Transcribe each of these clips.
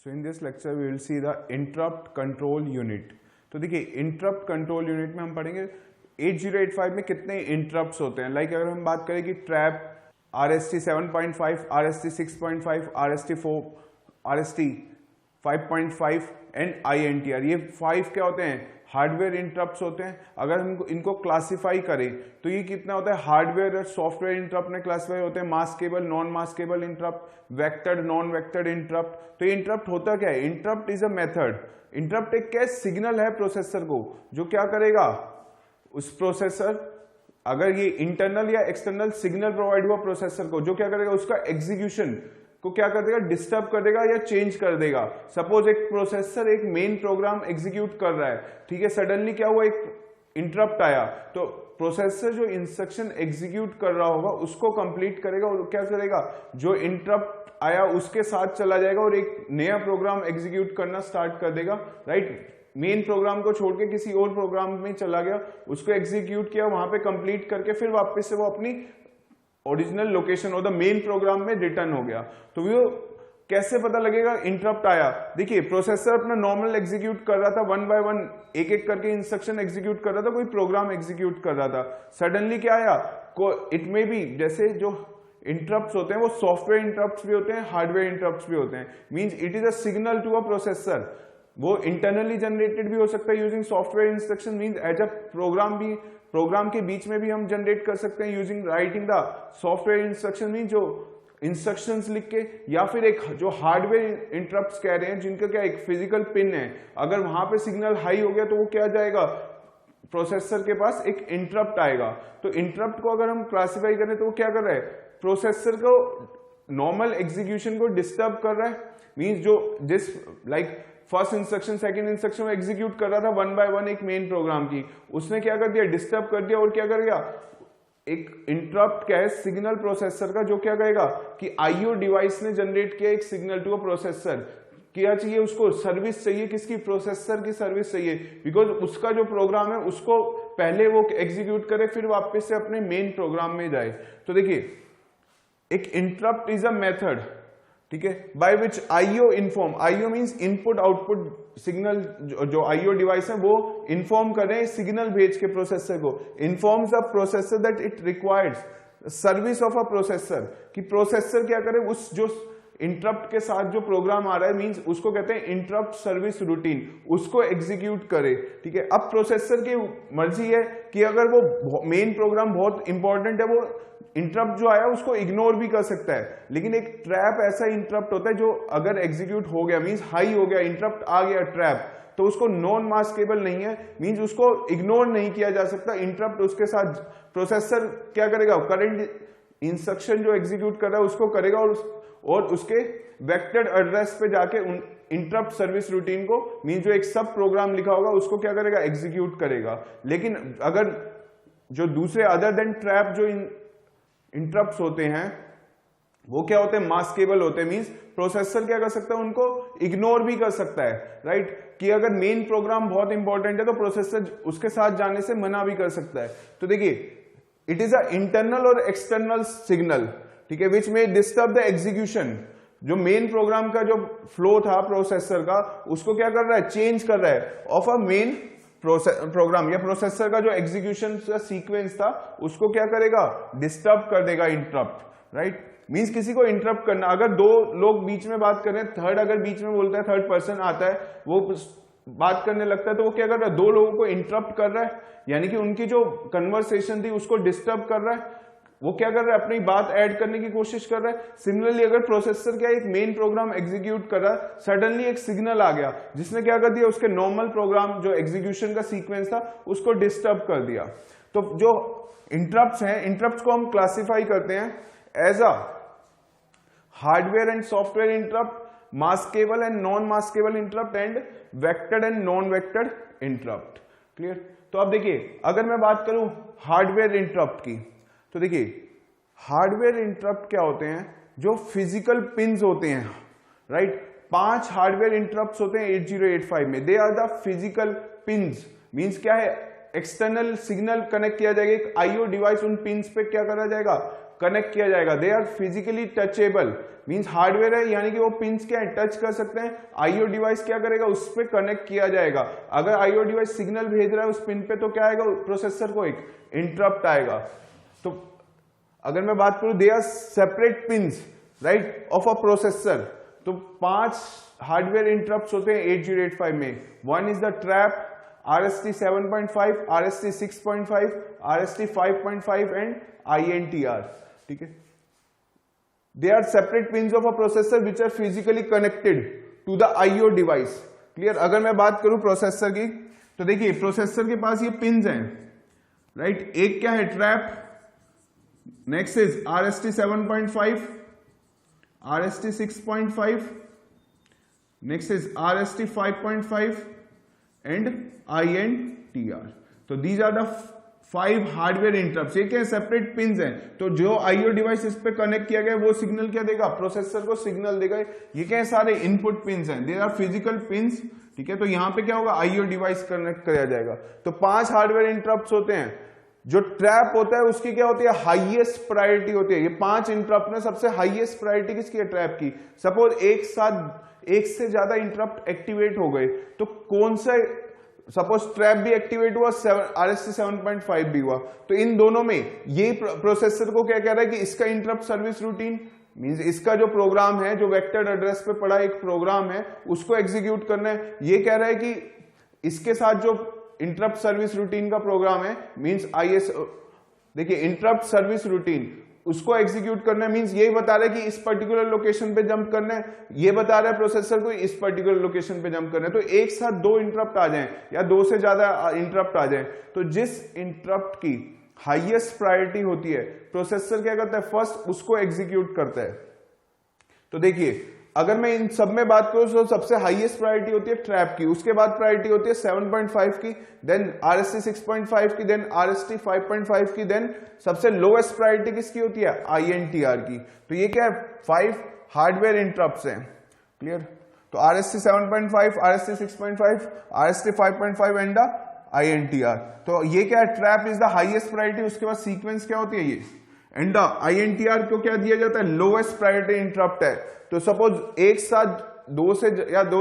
So in this lecture we will see the interrupt control unit. तो देखिए interrupt control unit में हम पढ़ेंगे 8085 में कितने इंटरप्ट्स होते हैं। लाइक अगर हम बात करें कि trap, RST 7.5, RST 6.5, RST 4, RST 5.5 and INTR, ये 5 क्या होते हैं? हार्डवेयर इंटरप्ट्स होते हैं। अगर हम इनको क्लासिफाई करें तो ये कितना होता है? हार्डवेयर और सॉफ्टवेयर इंटरप्ट में क्लासिफाई होते हैं। Maskable, non maskable interrupt, vectored, non vectored interrupt. तो ये इंटरप्ट होता क्या है? Interrupt is a method. Interrupt एक क्या सिग्नल है प्रोसेसर को, जो क्या करेगा? उस प्रोसेसर, अगर ये इंटरनल या एक्सटर्नल सिग्नल प्रोवाइड हुआ प्रोसेसर को, जो क्या करेगा? उसका एग्जीक्यूशन को क्या कर देगा? डिस्टर्ब कर देगा या चेंज कर देगा। सपोज एक प्रोसेसर एक मेन प्रोग्राम एग्जीक्यूट कर रहा है, ठीक है, सडनली क्या हुआ? एक इंटरप्ट आया, तो प्रोसेसर जो इंस्ट्रक्शन एग्जीक्यूट कर रहा होगा उसको कंप्लीट करेगा और क्या करेगा? जो इंटरप्ट आया उसके साथ चला जाएगा और एक नया प्रोग्राम एग्जीक्यूट करना स्टार्ट कर देगा। राइट, मेन प्रोग्राम को छोड़ के किसी और प्रोग्राम में चला गया, उसको एग्जीक्यूट किया, वहां पे कंप्लीट करके फिर वापस से वो अपनी ओरिजिनल लोकेशन और द मेन प्रोग्राम में रिटर्न हो गया। तो वो कैसे पता लगेगा इंटरप्ट आया? देखिए प्रोसेसर अपना नॉर्मल एग्जीक्यूट कर रहा था, वन बाय वन एक एक करके इंस्ट्रक्शन एग्जीक्यूट कर रहा था, कोई प्रोग्राम एग्जीक्यूट कर रहा था। सडनली क्या आया? इट मे बी, जैसे जो इंटरप्ट्स होते हैं वो सॉफ्टवेयर इंटरप्ट्स भी होते हैं, हार्डवेयर इंटरप्ट्स भी होते हैं। Means it is a signal to a processor. वो इंटरनली जनरेटेड भी हो सकता है using software instruction, means as a program भी, प्रोग्राम के बीच में भी हम जनरेट कर सकते हैं using writing the software instruction, mean जो इंस्ट्रक्शंस लिख के, या फिर एक जो हार्डवेयर इंटरप्ट्स कह रहे हैं जिनका क्या एक फिजिकल पिन है, अगर वहां पे सिग्नल हाई हो गया तो वो क्या जाएगा? प्रोसेसर के पास एक इंटरप्ट आएगा। तो इंटरप्ट को अगर हम क्लासिफाई करें तो वो क्या कर रहा है? प्रोसेसर को नॉर्मल एग्जीक्यूशन को डिस्टर्ब कर रहा है। मींस जो जिस like first instruction second instruction execute कर रहा था वन बाय वन एक मेन प्रोग्राम की, उसने क्या कर दिया? डिस्टर्ब कर दिया और क्या कर गया? एक इंटरप्ट क्या है? सिग्नल प्रोसेसर का, जो क्या कहेगा कि आईओ डिवाइस ने जनरेट किया एक सिग्नल टू अ प्रोसेसर। क्या चाहिए उसको? सर्विस चाहिए। किसकी? प्रोसेसर की सर्विस चाहिए, बिकॉज उसका जो प्रोग्राम है उसको पहले वो एग्जीक्यूट करे फिर वापस से अपने मेन प्रोग्राम में जाए। तो देखिए एक इंटरप्ट इज अ मेथड, ठीक है, by which IO inform, IO means input output signal, जो आईओ डिवाइस है वो इन्फॉर्म करें सिग्नल भेज के प्रोसेसर को, informs the processor that it requires service of a processor, कि प्रोसेसर क्या करे? उस जो इंटरप्ट के साथ जो प्रोग्राम आ रहा है, मींस उसको कहते हैं इंटरप्ट सर्विस रूटीन, उसको एग्जीक्यूट करे। ठीक है, अब प्रोसेसर की मर्जी है कि अगर वो मेन प्रोग्राम बहुत इंपॉर्टेंट है, वो इंटरप्ट जो आया उसको इग्नोर भी कर सकता है। लेकिन एक ट्रैप ऐसा इंटरप्ट होता है जो अगर एग्जीक्यूट हो गया, मींस हाई हो गया, इंटरप्ट आ गया ट्रैप, तो उसको नॉन मास्केबल नहीं है, मींस उसको इग्नोर नहीं किया जा सकता। इंटरप्ट उसके साथ प्रोसेसर क्या करेगा? करंट इंस्ट्रक्शन जो एग्जीक्यूट कर रहा है उसको करेगा और उसके वेक्टर्ड एड्रेस पे जाके उन इंटरप्ट सर्विस रूटीन को, मीन जो एक सब प्रोग्राम लिखा होगा उसको क्या करेगा? एग्जीक्यूट करेगा। लेकिन अगर जो दूसरे अदर देन ट्रैप जो इंटरप्ट्स होते हैं वो क्या होते हैं? मास्केबल होते हैं, मींस प्रोसेसर क्या कर सकता है? उनको इग्नोर भी कर सकता है। राइट, कि अगर मेन प्रोग्राम बहुत इंपॉर्टेंट है तो प्रोसेसर उसके साथ जाने से मना भी कर सकता है। तो देखिए इट इज अ इंटरनल और एक्सटर्नल सिग्नल, ठीक है, विच में डिस्टर्ब द एग्जीक्यूशन। जो मेन प्रोग्राम का जो फ्लो था प्रोसेसर का, उसको क्या कर रहा है? चेंज कर रहा है ऑफ अ मेन प्रोग्राम, या प्रोसेसर का जो एग्जीक्यूशन का सीक्वेंस था उसको क्या करेगा? डिस्टर्ब कर देगा इंटरप्ट। राइट, मींस किसी को इंटरप्ट करना, अगर दो लोग बीच में बात कर रहे हैं, थर्ड अगर बीच में बोलता है, थर्ड पर्सन आता है, वो बात करने लगता है, तो वो क्या कर रहा है? दो लोगों को इंटरप्ट कर रहा है, यानी कि उनकी जो कन्वर्सेशन थी उसको डिस्टर्ब कर रहा है। वो क्या कर रहा है? अपनी बात ऐड करने की कोशिश कर रहा है। सिमिलरली अगर प्रोसेसर क्या एक मेन प्रोग्राम एग्जीक्यूट कर रहा है, सडनली एक सिग्नल आ गया जिसने क्या कर दिया? उसके नॉर्मल प्रोग्राम जो एग्जीक्यूशन का सीक्वेंस था उसको डिस्टर्ब कर दिया। तो जो इंटरप्ट्स हैं, इंटरप्ट्स को हम क्लासिफाई करते हैं as a hardware and software interrupt, maskable and non maskable interrupt, and vectored and non vectored interrupt. Clear? तो अब देखिए अगर मैं बात करूं हार्डवेयर इंटरप्ट की, तो देखिए हार्डवेयर इंटरप्ट क्या होते हैं? जो फिजिकल पिन्स होते हैं। राइट, 5 हार्डवेयर इंटरप्ट्स होते हैं 8085 में। They are the physical pins, means क्या है? एक्सटर्नल सिग्नल कनेक्ट किया जाएगा, एक आईओ डिवाइस उन पिन्स पे क्या करा जाएगा? कनेक्ट किया जाएगा। They are physically touchable, means hardware है यानी कि वो पिंस क्या है, टच कर सकते हैं। आईओ डिवाइस क्या करेगा, उस पर कनेक्ट किया जाएगा। अगर आईओ डिवाइस सिग्नल भेज रहा है उस पिन पे तो क्या आएगा, प्रोसेसर को एक इंटरप्ट आएगा। तो अगर मैं बात करूं they are separate pins right of a processor, तो 5 हार्डवेयर इंटरप्ट्स होते हैं 8085 में। One is the trap, RST 7.5, RST 6.5, RST 5.5 and INTR, ठीक है। They are separate pins of a processor which are physically connected to the IO device. Clear. अगर मैं बात करूं प्रोसेसर की तो देखिए प्रोसेसर के पास ये पिंस हैं राइट। एक क्या है, trap, next is RST 7.5, RST 6.5, next is RST 5.5 and INTR। तो these are the 5 hardware interrupts. ये क्या सेपरेट पिंस हैं, तो जो आईओ डिवाइस इस पे कनेक्ट किया गया वो सिग्नल क्या देगा, प्रोसेसर को सिग्नल देगा। ये क्या है, सारे इनपुट पिंस हैं, दे आर फिजिकल पिंस, ठीक है। तो यहां पे क्या होगा, आईओ डिवाइस कनेक्ट किया जाएगा। तो 5 हार्डवेयर इंटरप्ट्स होते हैं। जो ट्रैप होता है उसकी क्या होती है, हाईएस्ट प्रायोरिटी होती है। ये 5 इंटरप्ट में सबसे हाईएस्ट प्रायोरिटी किसकी है, ट्रैप की। सपोज एक साथ एक से ज्यादा इंटरप्ट एक्टिवेट हो गए तो कौन सा, सपोज ट्रैप भी एक्टिवेट हुआ, RST 7.5 भी हुआ, तो इन दोनों में ये प्रोसेसर को क्या कह रहा है कि इसका इंटरप्ट सर्विस रूटीन मींस इसका जो प्रोग्राम है, जो वेक्टर एड्रेस पे पड़ा एक प्रोग्राम है, उसको एग्जीक्यूट करना है। ये कह रहा है कि इसके साथ जो इंटरप्ट सर्विस रूटीन का प्रोग्राम है मींस IS, देखिए इंटरप्ट सर्विस रूटीन उसको एग्जीक्यूट करना है, मींस यही बता रहा है कि इस पर्टिकुलर लोकेशन पे जंप करना है। ये बता रहा है प्रोसेसर को इस पर्टिकुलर लोकेशन पे जंप करना है। तो एक साथ 2 इंटरप्ट आ जाएं या 2 से ज्यादा इंटरप्ट आ जाएं, तो जिस इंटरप्ट की हाईएस्ट प्रायोरिटी होती है प्रोसेसर क्या करता है, फर्स्ट उसको एग्जीक्यूट करता है। तो देखिए अगर मैं इन सब में बात करूं तो सबसे हाईएस्ट प्रायोरिटी होती है ट्रैप की, उसके बाद प्रायोरिटी होती है 7.5 की, देन RST 6.5 की, देन RST 5.5 की, देन सबसे लोएस्ट प्रायोरिटी किसकी होती है, INTR की। तो ये क्या है, 5 हार्डवेयर इंटरप्ट्स हैं। क्लियर। तो RST 7.5, RST 6.5, RST 5.5 and INTR। तो ये क्या है, trap is the highest priority, उसके बाद सीक्वेंस क्या होती है ये, एंड INTR को क्या दिया जाता है, लोएस्ट प्रायोरिटी इंटरप्ट है। तो सपोज एक साथ 2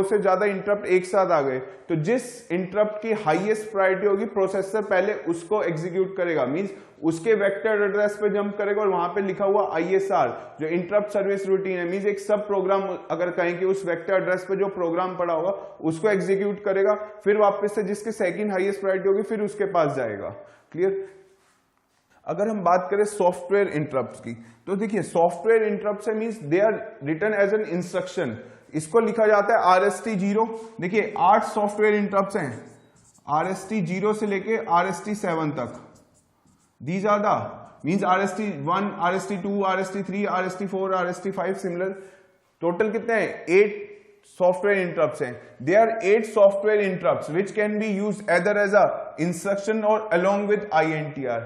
से ज्यादा इंटरप्ट एक साथ आ गए, तो जिस इंटरप्ट की हाईएस्ट प्रायोरिटी होगी प्रोसेसर पहले उसको एग्जीक्यूट करेगा, मींस उसके वेक्टर एड्रेस पे जंप करेगा और वहां पे लिखा हुआ ISR जो इंटरप्ट सर्विस रूटीन है, मींस एक सब प्रोग्राम अगर कहें कि उस वेक्टर एड्रेस पे जो प्रोग्राम पड़ा होगा उसको एग्जीक्यूट करेगा, फिर वापस से जिसकी सेकंड हाईएस्ट प्रायोरिटी होगी फिर उसके पास जाएगा। क्लियर। अगर हम बात करें सॉफ्टवेयर इंटरप्ट्स की, तो देखिए सॉफ्टवेयर इंटरप्ट है means they are written as an instruction, इसको लिखा जाता है RST 0। देखिए 8 सॉफ्टवेयर इंटरप्ट्स हैं, RST 0 से लेके RST 7 तक। These are the means RST 1, RST 2, RST 3, RST 4, RST 5 similar. Total कितने हैं, 8 सॉफ्टवेयर इंटरप्ट्स हैं। They are 8 software interrupts which can be used either as a instruction और अलोंग विद INTR।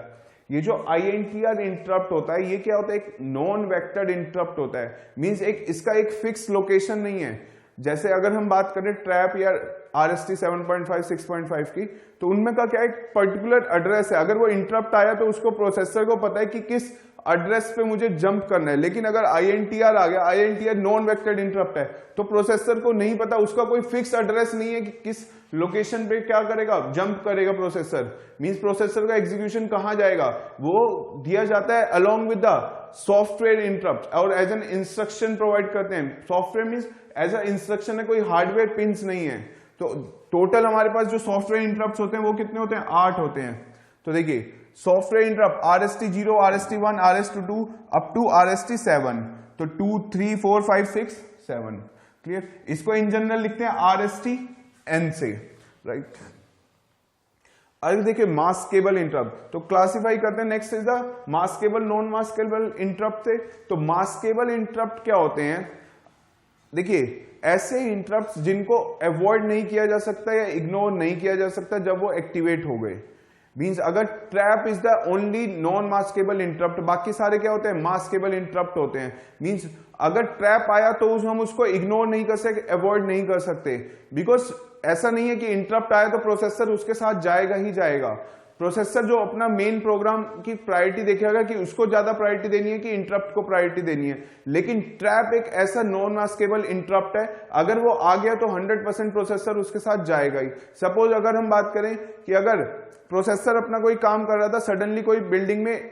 ये जो INTR इंटरप्ट होता है ये क्या होता है, एक नॉन वेक्टर्ड इंटरप्ट होता है, मींस एक इसका एक फिक्स लोकेशन नहीं है। जैसे अगर हम बात करें ट्रैप या RST 7.5, 6.5 की, तो उनमें का क्या एक पर्टिकुलर एड्रेस है, अगर वो इंटरप्ट आया तो उसको प्रोसेसर को पता है कि किस एड्रेस पे मुझे जंप करना है। लेकिन अगर INTR आ गया, INTR नॉन वेक्टर्ड इंटरप्ट है, तो प्रोसेसर को नहीं पता, उसका कोई फिक्स एड्रेस नहीं है कि किस लोकेशन पे क्या करेगा, जंप करेगा प्रोसेसर। मींस प्रोसेसर का एग्जीक्यूशन कहां जाएगा वो दिया जाता है along with the software interrupt और एज एन इंस्ट्रक्शन प्रोवाइड करते हैं। Software means as a instruction है, कोई हार्डवेयर पिंस नहीं है। तो टोटल हमारे पास जो सॉफ्टवेयर इंटरप्ट होते हैं वो कितने होते हैं, 8 होते हैं। तो देखिए software interrupt RST 0, RST 1, RST 2 up to RST 7, तो 2, 3, 4, 5, 6, 7। क्लियर। इसको इन जनरल लिखते हैं RST N से, राइट। अगर देखिए मास्केबल इंटरप्ट तो क्लासिफाई करते हैं, next is the maskable non maskable interrupt से। तो मास्केबल इंटरप्ट क्या होते हैं, देखिए ऐसे इंटरप्ट जिनको अवॉइड नहीं किया जा सकता या इग्नोर नहीं किया जा सकता जब वो एक्टिवेट हो गए। मींस अगर trap is the only non maskable interrupt, बाकी सारे क्या होते हैं, मास्केबल इंटरप्ट होते हैं। मींस अगर ट्रैप आया तो हम उसको इग्नोर नहीं कर सकते, अवॉइड नहीं कर सकते, बिकॉज ऐसा नहीं है कि इंटरप्ट आया तो प्रोसेसर उसके साथ जाएगा ही जाएगा। प्रोसेसर जो अपना मेन प्रोग्राम की प्रायोरिटी देखेगा कि उसको ज्यादा प्रायोरिटी देनी है कि इंटरप्ट को प्रायोरिटी देनी है। लेकिन ट्रैप एक ऐसा नॉन मास्केबल इंटरप्ट है, अगर वो आ गया तो 100% प्रोसेसर उसके साथ जाएगा ही। सपोज अगर हम बात करें कि अगर प्रोसेसर अपना कोई काम कर रहा था, सडनली कोई बिल्डिंग में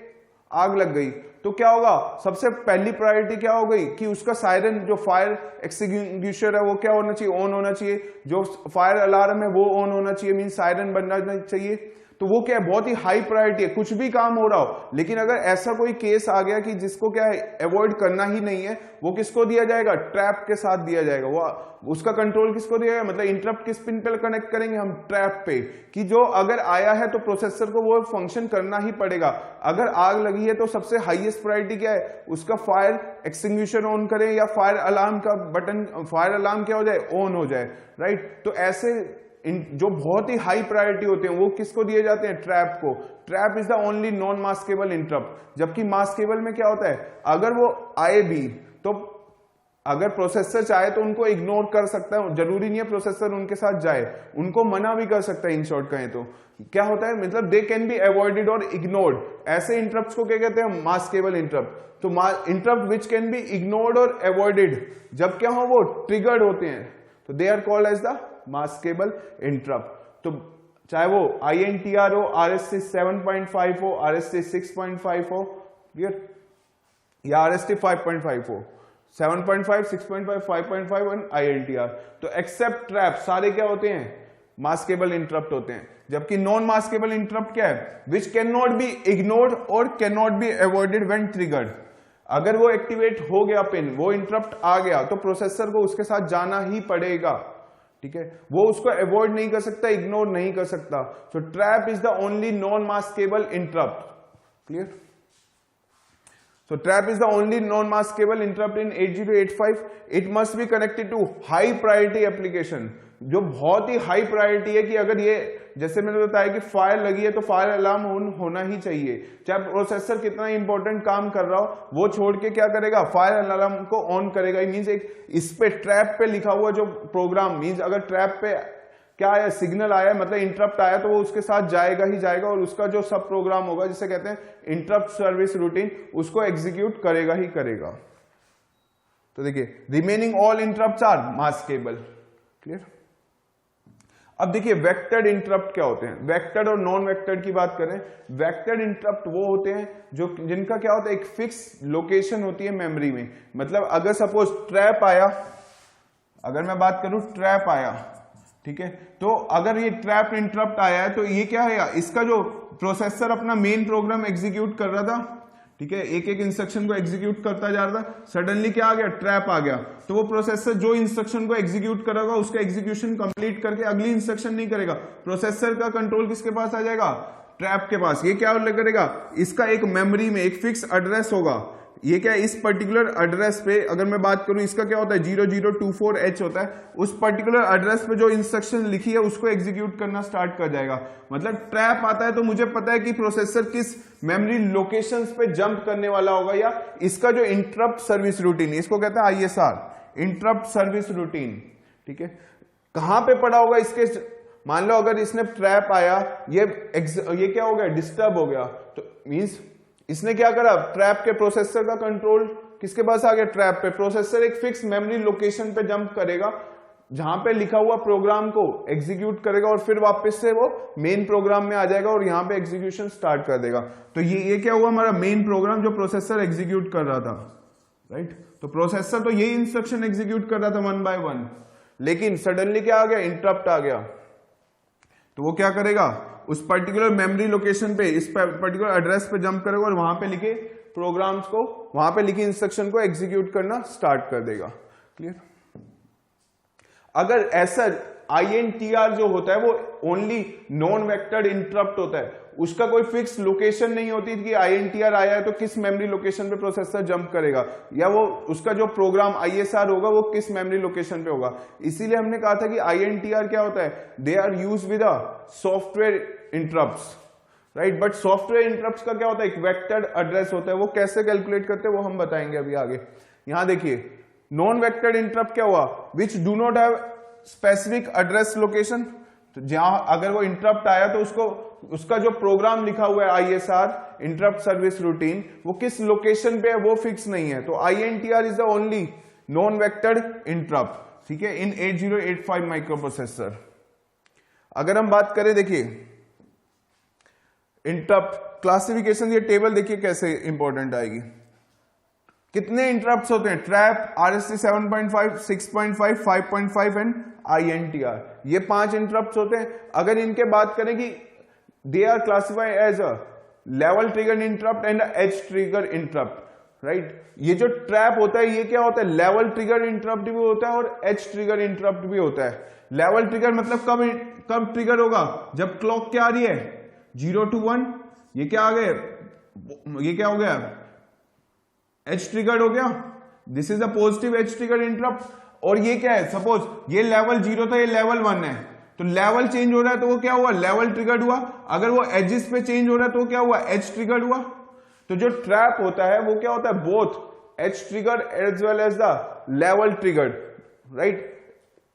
आग लग गई, तो क्या होगा, सबसे पहली प्रायोरिटी क्या हो गई कि उसका सायरन, जो फायर एक्सटिंग्विशर है वो क्या होना चाहिए, ऑन होना चाहिए। जो फायर अलार्म है वो ऑन होना चाहिए, मीन सायरन बनना चाहिए। तो वो क्या है, बहुत ही हाई प्रायोरिटी है, कुछ भी काम हो रहा हो। लेकिन अगर ऐसा कोई केस आ गया कि जिसको क्या है अवॉइड करना ही नहीं है, वो किसको दिया जाएगा, ट्रैप के साथ दिया जाएगा। वो उसका कंट्रोल किसको दिया जाएगा, मतलब इंटरप्ट किस पिन पे कनेक्ट करेंगे हम, ट्रैप पे, कि जो अगर आया है तो प्रोसेसर को वो फंक्शन करना ही पड़ेगा। अगर आग लगी है तो सबसे हाईएस्ट प्रायोरिटी क्या है, उसका फायर एक्सटिंग्विशर ऑन करें या फायर अलार्म का बटन, फायर अलार्म क्या हो जाए, ऑन हो जाए, राइट। तो ऐसे जो बहुत ही हाई प्रायोरिटी होते हैं वो किसको दिए जाते हैं, ट्रैप को। Trap is the only non maskable interrupt. जबकि मास्केबल में क्या होता है, अगर वो आए भी तो अगर प्रोसेसर चाहे तो उनको इग्नोर कर सकता है, जरूरी नहीं है प्रोसेसर उनके साथ जाए, उनको मना भी कर सकता है। इन शॉर्ट कहें तो क्या होता है, मतलब दे कैन बी अवॉइडेड और इग्नोर्ड। ऐसे इंटरप्ट्स को क्या कहते हैं, मास्केबल इंटरप्ट। तो interrupt which can be ignored और अवॉइडेड, जब क्या हो वो ट्रिगर्ड होते हैं, तो they are called as the maskable interrupt. तो चाहे वो INTR हो, RST 7.5 हो, RST 6.5 हो, क्लियर, या RST 5.5 हो, 7.5, 6.5, 5.5 और INTR। तो एक्सेप्ट ट्रैप सारे क्या होते हैं, मास्केबल इंटरप्ट होते हैं। जबकि नॉन मास्केबल इंटरप्ट क्या है, which can not be ignored और can not be avoided when triggered. अगर वो एक्टिवेट हो गया पिन, वो इंटरप्ट आ गया, तो प्रोसेसर को उसके साथ जाना ही पड़ेगा, ठीक है। वो उसको अवॉइड नहीं कर सकता, इग्नोर नहीं कर सकता। So trap is the only non maskable interrupt, clear. So trap is the only non-maskable interrupt in 8085. It must be connected to high priority application. जो बहुत ही हाई प्रायोरिटी है कि अगर ये, जैसे मैंने बताया कि फायर लगी है तो फायर अलार्म ऑन होना ही चाहिए, चाहे प्रोसेसर कितना इंपॉर्टेंट काम कर रहा हो, वो छोड़ के क्या करेगा, फायर अलार्म को ऑन करेगा। मींस एक इस पे ट्रैप पे लिखा हुआ जो प्रोग्राम, मींस अगर ट्रैप पे क्या आया, सिग्नल आया, मतलब इंटरप्ट आया, तो वो उसके साथ जाएगा ही जाएगा, और उसका जो सब प्रोग्राम होगा, जिसे कहते हैं इंटरप्ट सर्विस रूटीन, उसको एग्जीक्यूट करेगा ही करेगा। तो देखिए, remaining all interrupts are maskable, clear. अब देखिए वेक्टर्ड इंटरप्ट क्या होते हैं। वेक्टर्ड और नॉन वेक्टर्ड की बात करें, वेक्टर्ड इंटरप्ट वो होते हैं जो जिनका क्या होता है, एक फिक्स लोकेशन होती है मेमोरी में। मतलब अगर सपोज ट्रैप आया, अगर मैं बात करूं ट्रैप आया, ठीक है, तो अगर ये ट्रैप इंटरप्ट आया है तो ये क्या है, इसका जो प्रोसेसर अपना मेन प्रोग्राम एग्जीक्यूट कर रहा था, ठीक है, एक एक इंस्ट्रक्शन को एग्जीक्यूट करता जा रहा था, सडनली क्या आ गया, ट्रैप आ गया, तो वो प्रोसेसर जो इंस्ट्रक्शन को एग्जीक्यूट करेगा उसका एग्जीक्यूशन कंप्लीट करके अगली इंस्ट्रक्शन नहीं करेगा। प्रोसेसर का कंट्रोल किसके पास आ जाएगा, ट्रैप के पास। ये क्या करेगा, इसका एक मेमोरी में एक फिक्स एड्रेस होगा। ये क्या है, इस पर्टिकुलर एड्रेस पे अगर मैं बात करूं, इसका क्या होता है 0024H होता है, उस पर्टिकुलर एड्रेस पे जो इंस्ट्रक्शन लिखी है उसको एग्जीक्यूट करना स्टार्ट कर जाएगा। मतलब ट्रैप आता है तो मुझे पता है कि प्रोसेसर किस मेमोरी लोकेशंस पे जंप करने वाला होगा, या इसका जो इंटरप्ट सर्विस रूटीन, इसको कहते हैं ISR, इंटरप्ट सर्विस रूटीन, ठीक है, कहां पे पड़ा होगा इसके। मान लो अगर इसने ट्रैप आया, ये क्या हो गया, डिस्टर्ब हो गया, तो मींस इसने क्या करा, ट्रैप के प्रोसेसर का कंट्रोल किसके पास आ गया, ट्रैप पे। प्रोसेसर एक फिक्स मेमोरी लोकेशन पे जंप करेगा, जहां पे लिखा हुआ प्रोग्राम को एग्जीक्यूट करेगा, और फिर वापस से वो मेन प्रोग्राम में आ जाएगा और यहां पे एग्जीक्यूशन स्टार्ट कर देगा। तो ये क्या हुआ, हमारा मेन प्रोग्राम जो प्रोसेसर एग्जीक्यूट कर रहा था, राइट। तो प्रोसेसर तो यही इंस्ट्रक्शन एग्जीक्यूट कर रहा था 1 by 1, लेकिन सडनली क्या आ गया, इंटरप्ट आ गया, तो वो क्या करेगा, उस पर्टिकुलर मेमोरी लोकेशन पे, इस पर्टिकुलर एड्रेस पे जंप करेगा और वहां पे लिखे प्रोग्राम्स को, वहां पे लिखे इंस्ट्रक्शन को एग्जीक्यूट करना स्टार्ट कर देगा, क्लियर। अगर ऐसा INTR जो होता है वो ओनली नॉन वेक्टर्ड इंटरप्ट होता है, उसका कोई फिक्स लोकेशन नहीं होती कि INTR आया है तो किस मेमोरी लोकेशन पे प्रोसेसर जंप करेगा, या वो उसका जो प्रोग्राम ISR होगा वो किस मेमोरी लोकेशन पे होगा। इसीलिए हमने कहा था कि INTR क्या होता है, they are use with a software interrupts, right. But software interrupts का क्या होता है, एक वेक्टर्ड एड्रेस होता है, वो कैसे कैलकुलेट करते हैं वो हम बताएंगे अभी आगे। यहां देखिए, नॉन वेक्टर्ड इंटरप्ट क्या हुआ, which do not have specific address location. तो जहां अगर वो इंटरप्ट आया तो उसको उसका जो प्रोग्राम लिखा हुआ है ISR इंटरप्ट सर्विस रूटीन, वो किस लोकेशन पे है वो फिक्स नहीं है। तो INTR is the only non vectored interrupt, ठीक है, इन 8085 माइक्रो प्रोसेसर। अगर हम बात करें, देखिए इंटरप्ट क्लासिफिकेशन, ये टेबल देखिए कैसे इंपॉर्टेंट आएगी। कितने इंटरप्ट्स होते हैं? ट्रैप, RST 7.5, 6.5, 5.5 एंड INTR, ये 5 इंटरप्ट्स होते हैं। अगर इनके बात करें कि they are classified as a level trigger interrupt and edge trigger interrupt, right. ये जो ट्रैप होता है ये क्या होता है? लेवल ट्रिगर इंटरप्ट भी होता है और एज ट्रिगर इंटरप्ट भी होता है। लेवल ट्रिगर मतलब कब ट्रिगर होगा? जब क्लॉक क्या आ रही है? 0 to 1, ये क्या आ गए? ये क्या हो गया? एज ट्रिगर्ड हो गया। This is a positive as trigger interrupt. और ये क्या है? सपोज ये लेवल 0 था, ये लेवल 1 है, तो लेवल चेंज हो रहा है तो वो क्या हुआ? लेवल ट्रिगर्ड हुआ। अगर वो एजिस पे चेंज हो रहा है तो क्या हुआ? एज ट्रिगर्ड हुआ। तो जो ट्रैप होता है वो क्या होता है? Both edge triggered as well as the level triggered, right.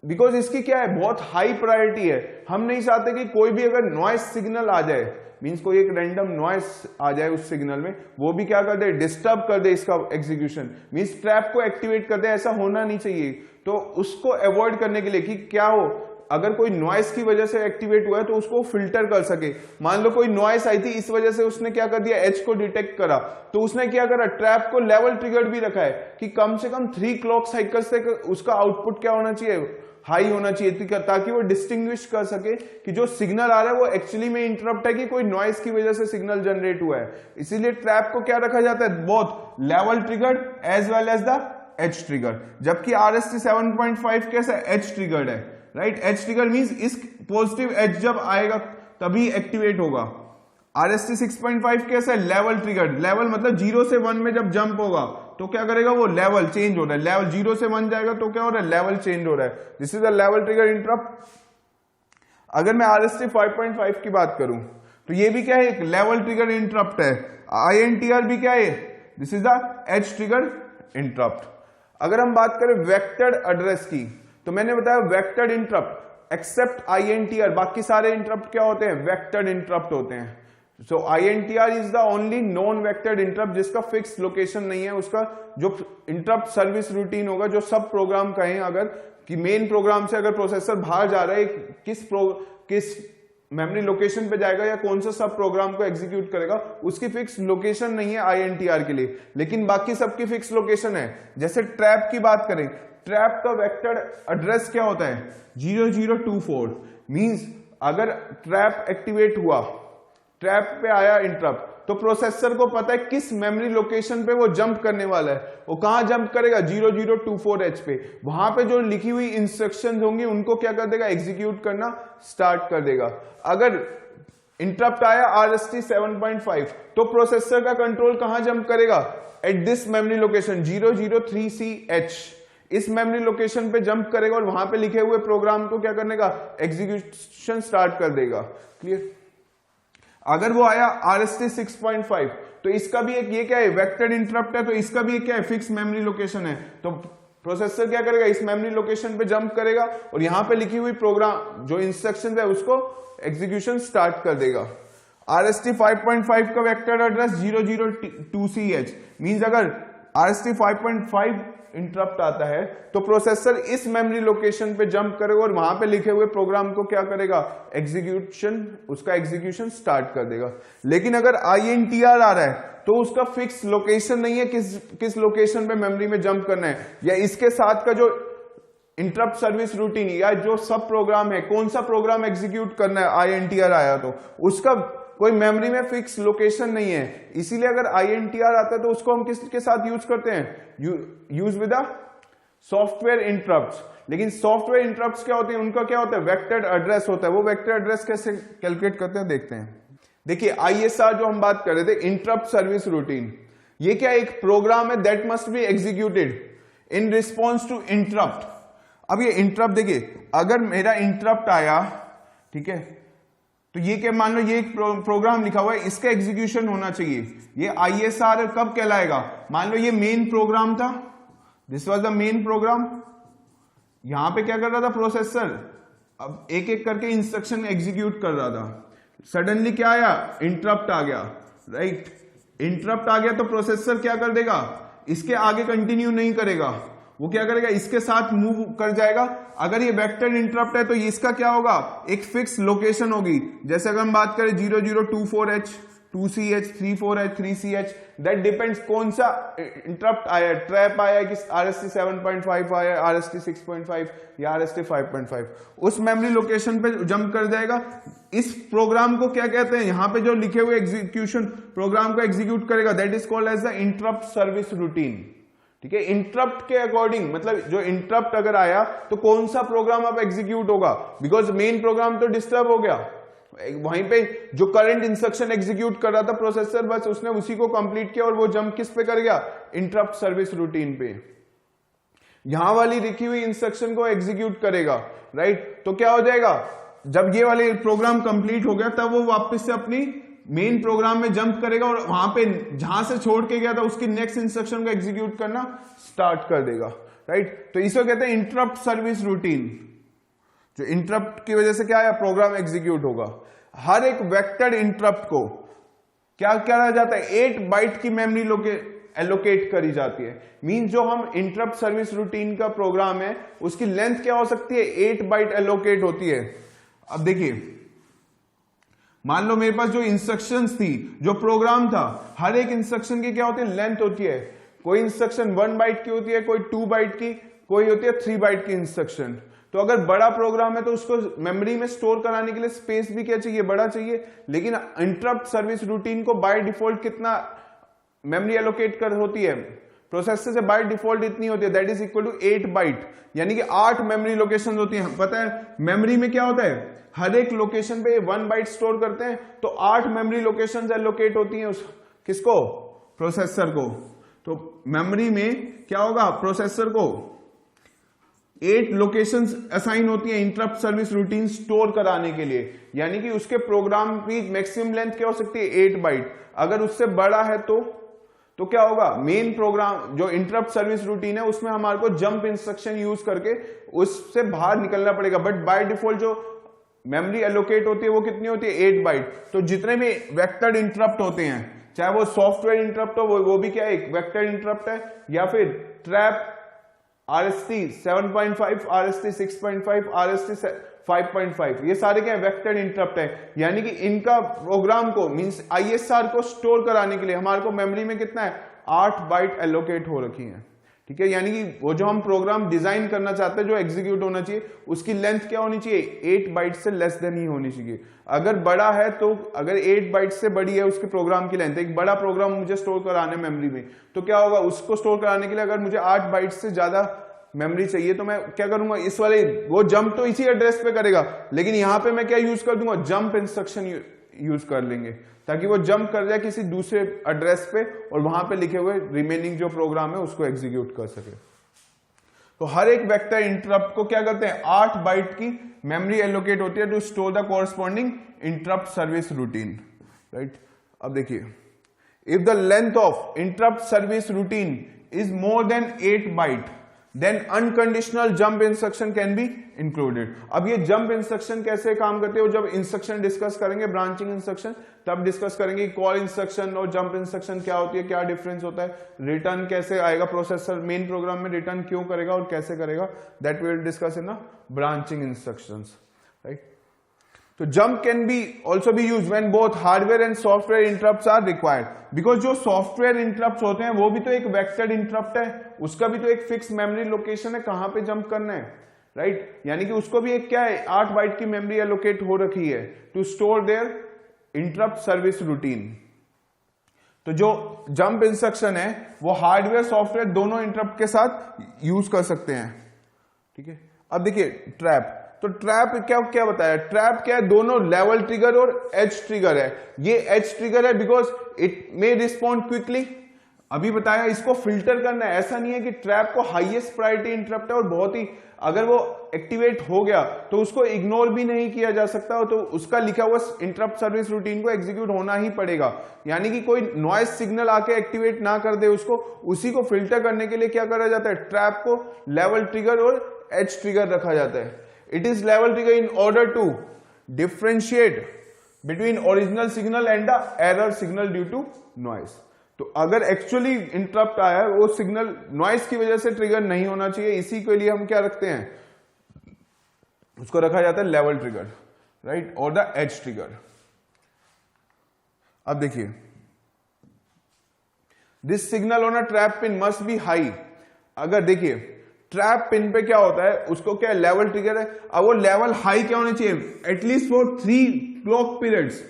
Because इसकी क्या है? बहुत हाई प्रायोरिटी है। हम नहीं चाहते कि कोई भी अगर नॉइस सिग्नल आ जाए, मींस कोई एक रैंडम नॉइस आ जाए उस सिग्नल में, वो भी क्या कर दे? डिस्टर्ब कर दे इसका एग्जीक्यूशन, मींस ट्रैप को एक्टिवेट कर दे। ऐसा होना नहीं चाहिए। तो उसको अवॉइड करने के लिए कि क्या हो, अगर कोई नॉइस की वजह से एक्टिवेट हुआ है तो उसको फिल्टर कर सके। मान लो कोई नॉइस आई थी, इस वजह से उसने क्या कर दिया? एज को डिटेक्ट करा, तो उसने क्या करा? ट्रैप को लेवल ट्रिगर्ड भी रखा है कि कम से कम 3 क्लॉक साइकिल से उसका आउटपुट क्या होना चाहिए? हाई होना चाहिए, ताकि वो डिस्टिंग्विश कर सके कि जो सिग्नल आ रहा है वो एक्चुअली में इंटरप्ट है कि कोई नॉइस की वजह से सिग्नल जनरेट हुआ है। इसीलिए ट्रैप को क्या रखा जाता है? Both level triggered as well as the edge triggered. जबकि RST 7.5 कैसा? एज ट्रिगर्ड है, राइट। एज ट्रिगर्ड मींस इस पॉजिटिव एज जब आएगा तभी एक्टिवेट होगा। RST 6.5 कैसा है? Level triggered. लेवल मतलब 0 से 1 में जब जंप होगा तो क्या करेगा? वो लेवल चेंज हो रहा है। लेवल 0 से 1 जाएगा तो क्या हो रहा है? लेवल चेंज हो रहा है। This is a level trigger interrupt. अगर मैं RST 5.5 की बात करूं तो ये भी क्या है? एक लेवल ट्रिगर इंटरप्ट है। INTR भी क्या है? This is the age trigger interrupt. अगर हम बात करें वेक्टर्ड एड्रेस की, तो मैंने बताया वेक्टर्ड इंटरप्ट एक्सेप्ट INTR, बाकी सारे इंटरप्ट क्या होते हैं? वेक्टर्ड इंटरप्ट होते हैं। सो INTR is the only non vectored interrupt जिसका फिक्स लोकेशन नहीं है। उसका जो इंटरप्ट सर्विस रूटीन होगा, जो सब प्रोग्राम कहें अगर कि मेन प्रोग्राम से अगर प्रोसेसर बाहर जा रहा है, किस मेमोरी लोकेशन पे जाएगा या कौन सा सब प्रोग्राम को एग्जीक्यूट करेगा, उसकी फिक्स लोकेशन नहीं है INTR के लिए, लेकिन बाकी सबकी फिक्स लोकेशन है। जैसे ट्रैप की बात करें, ट्रैप का वेक्टर एड्रेस क्या होता है? 0024। मींस अगर ट्रैप एक्टिवेट हुआ, ट्रैप पे आया इंटरप्ट, तो प्रोसेसर को पता है किस मेमोरी लोकेशन पे वो जंप करने वाला है। वो कहां जंप करेगा? 0024H पे। वहां पे जो लिखी हुई इंस्ट्रक्शंस होंगी उनको क्या कर देगा? एग्जीक्यूट करना स्टार्ट कर देगा। अगर इंटरप्ट आया RST 7.5 तो प्रोसेसर का कंट्रोल कहां जंप करेगा? At this memory location 003CH। इस मेमोरी लोकेशन पे जंप करेगा और वहां पे लिखे हुए प्रोग्राम को क्या करने का? एग्जीक्यूशन स्टार्ट कर देगा। क्लियर? अगर वो आया RST 6.5 तो इसका भी एक ये क्या है? वेक्टर्ड इंटरप्ट है, तो इसका भी एक क्या है? फिक्स मेमोरी लोकेशन है। तो प्रोसेसर क्या करेगा? इस मेमोरी लोकेशन पे जंप करेगा और यहां पे लिखी हुई प्रोग्राम जो इंस्ट्रक्शंस है उसको एग्जीक्यूशन स्टार्ट कर देगा। RST 5.5 का वेक्टर एड्रेस 002CH। मींस अगर RST 5.5 इंटरप्ट आता है तो प्रोसेसर इस मेमोरी लोकेशन पे जंप करेगा और वहां पे लिखे हुए प्रोग्राम को क्या करेगा? उसका एग्जीक्यूशन स्टार्ट कर देगा। लेकिन अगर INTR आ रहा है तो उसका फिक्स लोकेशन नहीं है किस लोकेशन पे मेमोरी में जंप करना है, या इसके साथ का जो इंटरप्ट सर्विस रूटीन या जो सब प्रोग्राम है, कौन सा प्रोग्राम एग्जीक्यूट करना है INTR आया तो उसका कोई मेमोरी में फिक्स लोकेशन नहीं है। इसीलिए अगर INTR आता है तो उसको हम किसके साथ यूज करते हैं? Use with software interrupts. लेकिन सॉफ्टवेयर इंटरप्ट्स क्या होते हैं? उनका क्या होता है? वेक्टर्ड एड्रेस होता है। वो वेक्टर एड्रेस कैसे कैलकुलेट करते हैं देखते हैं। देखिए ISR जो हम बात कर रहे थे, इंटरप्ट सर्विस रूटीन, ये क्या एक प्रोग्राम है that must be executed in response to interrupt. अब ये इंटरप्ट देखिए, अगर मेरा इंटरप्ट आया, ठीक है, तो ये क्या, मान लो ये एक प्रोग्राम लिखा हुआ है, इसका एग्जीक्यूशन होना चाहिए। ये ISR कब कहलाएगा? मान लो ये मेन प्रोग्राम था, this was the main program. यहां पे क्या कर रहा था प्रोसेसर? अब एक एक करके इंस्ट्रक्शन एग्जीक्यूट कर रहा था। सडनली क्या आया, इंटरप्ट आ गया, राइट। इंटरप्ट आ गया तो प्रोसेसर क्या कर देगा, इसके आगे कंटिन्यू नहीं करेगा, वो क्या करेगा, इसके साथ मूव कर जाएगा। अगर ये वेक्टर इंटरप्ट है तो इसका क्या होगा, एक फिक्स लोकेशन होगी। जैसे अगर हम बात करें 0024H 2CH 34H 3CH, that depends कौन सा इंटरप्ट आया, ट्रैप आया कि RST 7.5 आया, RST 6.5 या RST 5.5, उस मेमोरी लोकेशन पे जंप कर जाएगा। इस प्रोग्राम को क्या कहते हैं, यहां पे जो लिखे हुए एग्जीक्यूशन प्रोग्राम को एग्जीक्यूट करेगा, that is called as the interrupt service routine. ठीक है, इंटरप्ट के अकॉर्डिंग, मतलब जो इंटरप्ट अगर आया तो कौन सा प्रोग्राम अब एग्जीक्यूट होगा, बिकॉज मेन प्रोग्राम तो डिस्टर्ब हो गया, वहीं पे जो करंट इंस्ट्रक्शन एग्जीक्यूट कर रहा था प्रोसेसर, बस उसने उसी को कंप्लीट किया और वो जंप किस पे कर गया, इंटरप्ट सर्विस रूटीन पे। यहां वाली लिखी हुई इंस्ट्रक्शन को एग्जीक्यूट करेगा, राइट। तो क्या हो जाएगा, जब ये वाले प्रोग्राम कंप्लीट हो गया तब वो वापस से अपनी मेन प्रोग्राम में जंप करेगा और वहां पे जहां से छोड़ के गया था उसकी नेक्स्ट इंस्ट्रक्शन को एग्जीक्यूट करना स्टार्ट कर देगा, राइट। तो इसको कहते हैं इंटरप्ट सर्विस रूटीन। जो इंटरप्ट की वजह से क्या है, प्रोग्राम एग्जीक्यूट होगा। हर एक वेक्टर इंटरप्ट को क्या करा जाता है, 8 बाइट की मेमोरी एलोकेट करी जाती है। मीन जो हम इंटरप्ट सर्विस रूटीन का प्रोग्राम है उसकी लेंथ क्या हो सकती है, 8 बाइट एलोकेट होती है। अब देखिए, मान लो मेरे पास जो इंस्ट्रक्शंस थी, जो प्रोग्राम था, हर एक इंस्ट्रक्शन की क्या होती है, लेंथ होती है। कोई इंस्ट्रक्शन 1 बाइट की होती है, कोई 2 बाइट की, कोई होती है 3 बाइट की इंस्ट्रक्शन। तो अगर बड़ा प्रोग्राम है तो उसको मेमोरी में स्टोर कराने के लिए स्पेस भी क्या चाहिए, बड़ा चाहिए। लेकिन इंटरप्ट सर्विस रूटीन को बाय डिफॉल्ट कितना मेमोरी एलोकेट कर होती है, प्रोसेसर से बाय डिफॉल्ट इतनी होती है, that is equal to 8 byte, यानी कि 8 मेमोरी लोकेशन होती है। पता है मेमोरी में क्या होता है, हर एक लोकेशन पे 1 बाइट स्टोर करते हैं, तो 8 मेमोरी लोकेशन एलोकेट होती हैं उस किसको, प्रोसेसर को। तो मेमोरी में क्या होगा, प्रोसेसर को 8 लोकेशंस असाइन होती हैं इंटरप्ट सर्विस रूटीन स्टोर कराने के लिए, यानी कि उसके प्रोग्राम की मैक्सिमम लेंथ क्या हो सकती है, 8 बाइट। अगर उससे बड़ा है तो क्या होगा, मेन प्रोग्राम जो इंटरप्ट सर्विस रूटीन है उसमें हमारे को जंप इंस्ट्रक्शन यूज करके उससे बाहर निकलना पड़ेगा। बट बाय डिफॉल्ट जो मेमोरी एलोकेट होती है वो कितनी होती है, 8 बाइट। तो जितने भी वेक्टर इंटरप्ट होते हैं, चाहे वो सॉफ्टवेयर इंटरप्ट हो, वो भी क्या है, एक वेक्टर इंटरप्ट है, या फिर ट्रैप, RST 7.5, RST 6.5, RST 5.5, ये सारे क्या है, वेक्टर इंटरप्ट है। यानी कि इनका प्रोग्राम को मींस ISR को स्टोर कराने के लिए हमारे को मेमोरी में कितना है, 8 बाइट एलोकेट हो रखी है। ठीक है, यानी कि वो जो हम प्रोग्राम डिजाइन करना चाहते हैं, जो एग्जीक्यूट होना चाहिए, उसकी लेंथ क्या होनी चाहिए, 8 बाइट से लेस देन ही होनी चाहिए। अगर बड़ा है तो, अगर 8 बाइट से बड़ी है उसके प्रोग्राम की लेंथ, एक बड़ा प्रोग्राम मुझे स्टोर कराना है मेमोरी में, तो क्या होगा, उसको स्टोर कराने के लिए अगर मुझे 8 बाइट से ज्यादा मेमोरी चाहिए तो मैं क्या करूंगा, इस वाले वो जंप तो इसी एड्रेस पे करेगा, लेकिन यहां पे मैं क्या यूज कर दूंगा, जंप इंस्ट्रक्शन यूज कर लेंगे, ताकि वो जंप कर जाए किसी दूसरे एड्रेस पे और वहां पे लिखे हुए रिमेनिंग जो प्रोग्राम है उसको एग्जीक्यूट कर सके। तो हर एक वेक्टर इंटरप्ट को क्या करते हैं, 8 बाइट की मेमोरी एलोकेट होती है to store the corresponding interrupt service routine, right. अब देखिए, if the length of interrupt service routine is more than 8 byte, then unconditional jump instruction can be included। अब ये jump instruction कैसे काम करते हो, जब इंस्ट्रक्शन डिस्कस करेंगे, ब्रांचिंग इंस्ट्रक्शन, तब डिस्कस करेंगे कॉल इंस्ट्रक्शन और जंप इंस्ट्रक्शन क्या होती है, क्या डिफरेंस होता है, रिटर्न कैसे आएगा, प्रोसेसर मेन प्रोग्राम में रिटर्न क्यों करेगा और कैसे करेगा, that we will discuss in the branching instructions, right. तो jump can be also be use when both hardware and software interrupts are required, because जो सॉफ्टवेयर इंटरप्ट्स होते हैं वो भी तो एक वेक्टर इंटरप्ट है, उसका भी तो एक फिक्स मेमोरी लोकेशन है कहां पे जंप करना है, राइट। यानी कि उसको भी एक क्या है, 8 बाइट की मेमोरी एलोकेट हो रखी है to store their interrupt service routine. तो जो जंप इंस्ट्रक्शन है वो हार्डवेयर सॉफ्टवेयर दोनों इंटरप्ट के साथ यूज कर सकते हैं, ठीक है। अब देखिए ट्रैप, तो ट्रैप क्या बताया, ट्रैप क्या है, दोनों लेवल ट्रिगर और एज ट्रिगर है। ये एज ट्रिगर है because it may respond quickly, अभी बताया, इसको फिल्टर करना है। ऐसा नहीं है कि ट्रैप को हाईएस्ट प्रायोरिटी इंटरप्ट है और बहुत ही, अगर वो एक्टिवेट हो गया तो उसको इग्नोर भी नहीं किया जा सकता, तो उसका लिखा हुआ इंटरप्ट सर्विस रूटीन को एग्जीक्यूट होना ही पड़ेगा। यानी कि कोई नॉइज सिग्नल आके एक्टिवेट ना कर दे उसको, उसी को फिल्टर करने के लिए क्या करा जाता है, ट्रैप को लेवल ट्रिगर और एज ट्रिगर रखा जाता है। It is level trigger in order to differentiate between original signal and the error signal due to noise. तो अगर एक्चुअली इंटरप्ट आया है वो सिग्नल नॉइस की वजह से ट्रिगर नहीं होना चाहिए, इसी के लिए हम क्या रखते हैं, उसको रखा जाता है लेवल ट्रिगर, राइट, और द एज ट्रिगर। अब देखिए, this signal on a trap pin must be high. अगर देखिए ट्रैप पिन पे क्या होता है, उसको क्या लेवल ट्रिगर है, अब वो लेवल हाई क्या होना चाहिए, at least for 3 clock periods,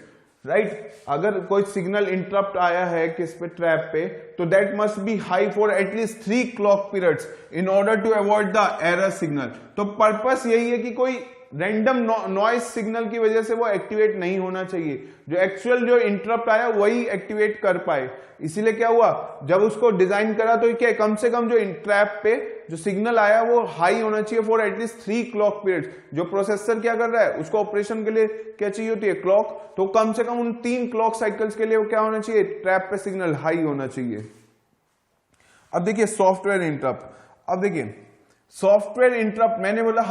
right. अगर कोई सिग्नल इंटरप्ट आया है किस पे, ट्रैप पे, तो that must be high for at least 3 clock periods in order to avoid the error signal. तो पर्पस यही है कि कोई रैंडम नॉइस सिग्नल की वजह से वो एक्टिवेट नहीं होना चाहिए, जो एक्चुअल जो इंटरप्ट आया वही एक्टिवेट कर पाए। इसीलिए क्या हुआ, जब उसको डिजाइन करा तो क्या कम से कम जो ट्रैप पे जो सिग्नल आया वो हाई होना चाहिए फॉर एटलीस्ट 3 क्लॉक पीरियड। जो प्रोसेसर क्या कर रहा है, उसको ऑपरेशन के लिए क्या चाहिए होती है, क्लॉक, तो कम से कम उन 3 क्लॉक साइकिल्स के लिए वो क्या होना चाहिए, ट्रैप पे सिग्नल हाई होना चाहिए। अब देखिए सॉफ्टवेयर इंटरप्ट। अब देखिए सॉफ्टवेयर इंटरप्ट, मैंने बोला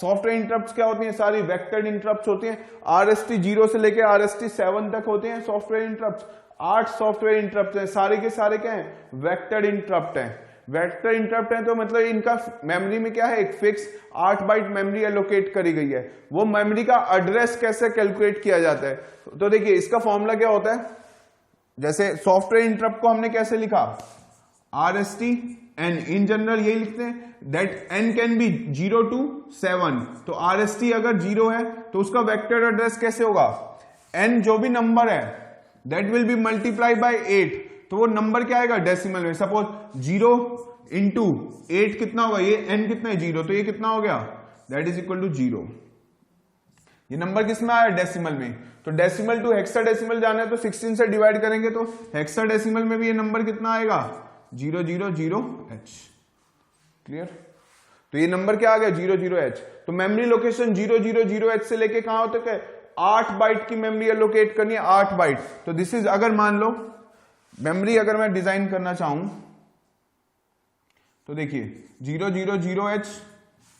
सॉफ्टवेयर इंटरप्ट क्या होती हैं, सारी वेक्टर्ड इंटरप्ट होती हैं। RST 0 से लेके RST 7 तक होते हैं सॉफ्टवेयर इंटरप्ट। 8 सॉफ्टवेयर इंटरप्ट हैं, सारे के सारे क्या हैं, वेक्टर्ड इंटरप्ट हैं। वेक्टर इंटरप्ट है तो मतलब इनका मेमोरी में क्या है, एक फिक्स 8 बाइट मेमोरी एलोकेट करी गई है। वो मेमोरी का एड्रेस कैसे कैलकुलेट किया जाता है, तो देखिए इसका फॉर्मूला क्या होता है, जैसे सॉफ्टवेयर इंटरप्ट को हमने कैसे लिखा, RST n, इन जनरल यही लिखते हैं, that n can be 0 to 7। तो RST अगर 0 है तो उसका वेक्टर एड्रेस कैसे होगा, n जो भी नंबर है that will be multiply by 8। तो वो नंबर क्या आएगा डेसिमल में, सपोज 0 इंटू 8 कितना होगा, ये n कितना है 0, तो ये कितना हो गया, दैट इज इक्वल टू 0। ये नंबर किसमें आया, डेसिमल में। तो डेसिमल टू हेक्साडेसिमल जाना है तो 16 से डिवाइड करेंगे तो हेक्साडेसिमल में भी ये नंबर कितना आएगा, 000H। क्लियर। तो ये नंबर क्या आ गया, 00H। तो मेमोरी लोकेशन 000H से लेके कहां तक है, 8 बाइट की मेमोरी एलोकेट करनी है, 8 बाइट। तो दिस इज, अगर मान लो मेमोरी अगर मैं डिजाइन करना चाहूं तो देखिए 000H,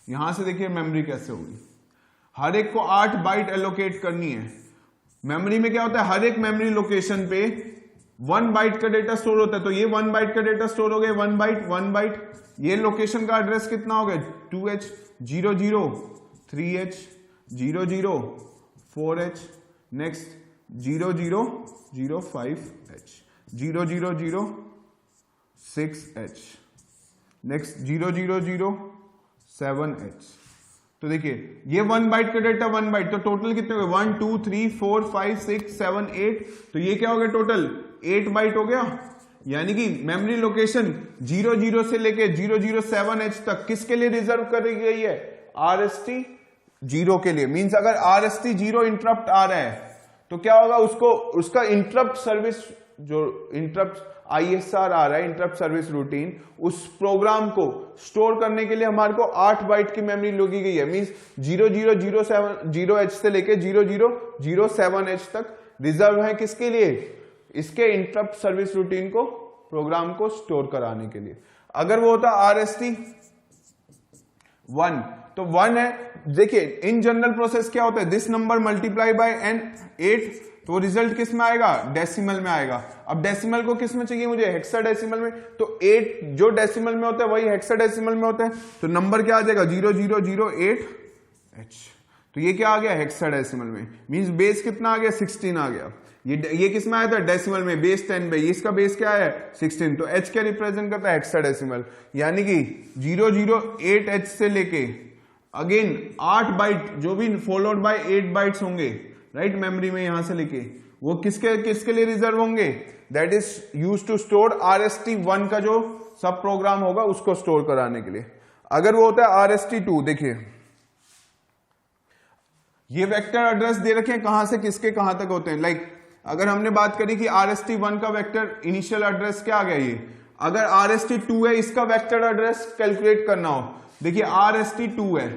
यहां से देखिए मेमोरी कैसे होगी, हर एक को 8 बाइट एलोकेट करनी है। मेमोरी में क्या होता है, हर एक मेमोरी लोकेशन पे 1 बाइट का डेटा स्टोर होता है, तो ये 1 बाइट का डेटा स्टोर हो गया, 1 बाइट। ये लोकेशन का एड्रेस कितना हो गया, 2H, 00 3H, 00 4H, next 0005H, 0006H, next 0007H। तो देखिए ये 1 बाइट का डेटा 1 बाइट, तो टोटल कितने हो गए, 1 2 3 4 5 6 7 8। तो ये क्या हो गया, टोटल 8 बाइट हो गया। यानी कि मेमोरी लोकेशन 00 से लेके 007H तक किसके लिए रिजर्व करी गई है, RST 0 के लिए। मींस अगर RST 0 इंटरप्ट आ रहा है तो क्या होगा, उसको उसका इंटरप्ट सर्विस, जो इंटरप्ट ISR आ रहा है, इंटरप्ट सर्विस रूटीन, उस प्रोग्राम को स्टोर करने के लिए हमारे को 8 बाइट की मेमोरी लोगी गई है। मींस 0007 से लेके 0007H तक रिजर्व है किसके लिए, इसके इंटरप्ट सर्विस रूटीन को, प्रोग्राम को स्टोर कराने के लिए। अगर वो होता RST 1, तो 1 है। देखिए इन जनरल प्रोसेस क्या होता है, this number multiply by n 8, तो रिजल्ट किस में आएगा, डेसिमल में आएगा। अब डेसिमल को किस में चाहिए मुझे, हेक्साडेसिमल में। तो 8 जो डेसिमल में होता है वही हेक्साडेसिमल में होता है, तो नंबर क्या आ जाएगा, 0008H। तो ये क्या आ गया, हेक्साडेसिमल में। मींस बेस कितना आ गया, 16 आ गया। ये किस में आया था, डेसिमल में, बेस 10 पे। इसका बेस क्या है, 16। तो H क्या रिप्रेजेंट करता है, हेक्साडेसिमल। यानी कि 008H से लेके अगेन 8 बाइट जो भी फॉलोड बाय 8 बाइट्स होंगे, राइट, मेमोरी में यहां से लेके, वो किसके लिए रिजर्व होंगे, that is use to store RST 1 का जो सब प्रोग्राम होगा उसको स्टोर कराने के लिए। अगर वो होता है RST 2, देखिए ये वेक्टर एड्रेस दे रखे हैं, कहां से किसके कहां तक होते हैं। लाइक अगर हमने बात करी कि RST 1 का वेक्टर इनिशियल एड्रेस क्या आ गया, ये अगर RST 2 है, इसका वेक्टर एड्रेस कैलकुलेट करना हो, देखिए RST 2 है,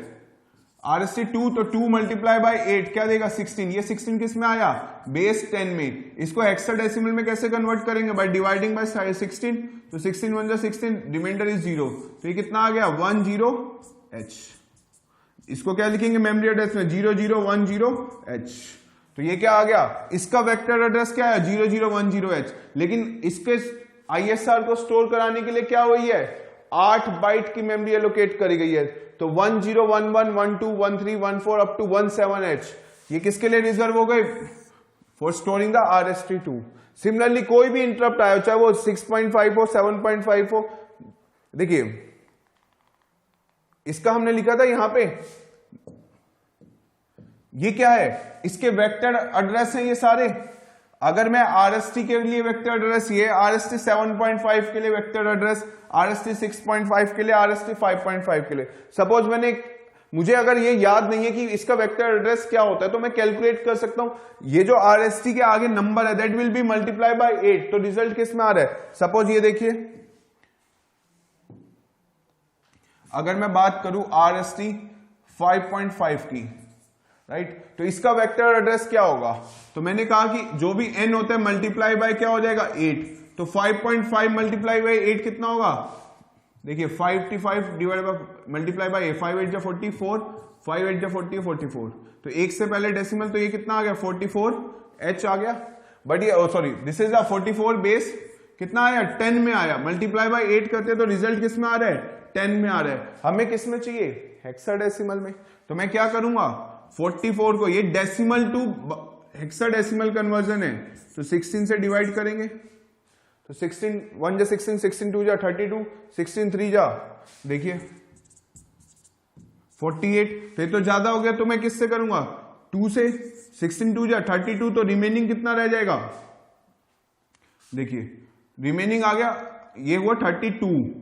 RST 2, तो 2 मल्टीप्लाई बाय 8 क्या देगा, 16। ये 16 किस में आया, बेस 10 में। इसको हेक्साडेसिमल में कैसे कन्वर्ट करेंगे, बाय डिवाइडिंग बाय 16। तो 16 1 16, रिमाइंडर इज 0। तो ये कितना आ गया, 10H। इसको क्या लिखेंगे मेमोरी एड्रेस में, 0010H। तो तो ये क्या आ गया, इसका वेक्टर एड्रेस क्या है 0010H, लेकिन इसके ISR को स्टोर कराने के लिए क्या हुई है 8 बाइट की मेमोरी एलोकेट करी गई है। तो 10 11 12 13 14 अप टू 17H ये किसके लिए रिजर्व हो गए, for storing the RST2। Similarly कोई भी इंटरप्ट आया चाहे वो 6.5 हो 7.5 हो, देखिए इसका हमने लिखा था यहां पे, ये क्या है इसके वेक्टर एड्रेस हैं ये सारे। अगर मैं RST के लिए वेक्टर एड्रेस, ये RST 7.5 के लिए वेक्टर एड्रेस, RST 6.5 के लिए, RST 5.5 के लिए। सपोज मुझे अगर ये याद नहीं है कि इसका वेक्टर एड्रेस क्या होता है तो मैं कैलकुलेट कर सकता हूं, ये जो RST के आगे नंबर है that will be multiply by 8, तो रिजल्ट किस में आ रहा है। सपोज ये देखिए अगर मैं बात करूं RST 5.5 की, राइट, तो इसका वेक्टर एड्रेस क्या होगा, तो मैंने कहा कि जो भी n होता है मल्टीप्लाई बाय क्या हो जाएगा 8, तो 5.5 मल्टीप्लाई बाय 8 कितना होगा, देखिए 55 डिवाइड बाय मल्टीप्लाई बाय 5 8 जा 44, 5 8 जा 40 44, तो एक से पहले डेसिमल, तो ये कितना आ गया 44H आ गया। बट ये सॉरी दिस इज 44 बेस कितना आया 10 में आया, मल्टीप्लाई बाय 8 करते तो रिजल्ट किस में आ रहा है 10 में आ रहा है। हमें किस में चाहिए हेक्साडेसिमल में, तो मैं क्या करूंगा 44 को, ये डेसिमल टू हेक्साडेसिमल कन्वर्जन है तो 16 से डिवाइड करेंगे, तो 16 1 जा 16, 16 2 जा 32, 16 3 जा देखिए 48, तो ये तो ज्यादा हो गया, तो मैं किससे करूंगा 2 से, 16 2 जा 32, तो रिमेनिंग कितना रह जाएगा, देखिए रिमेनिंग आ गया, ये हुआ 32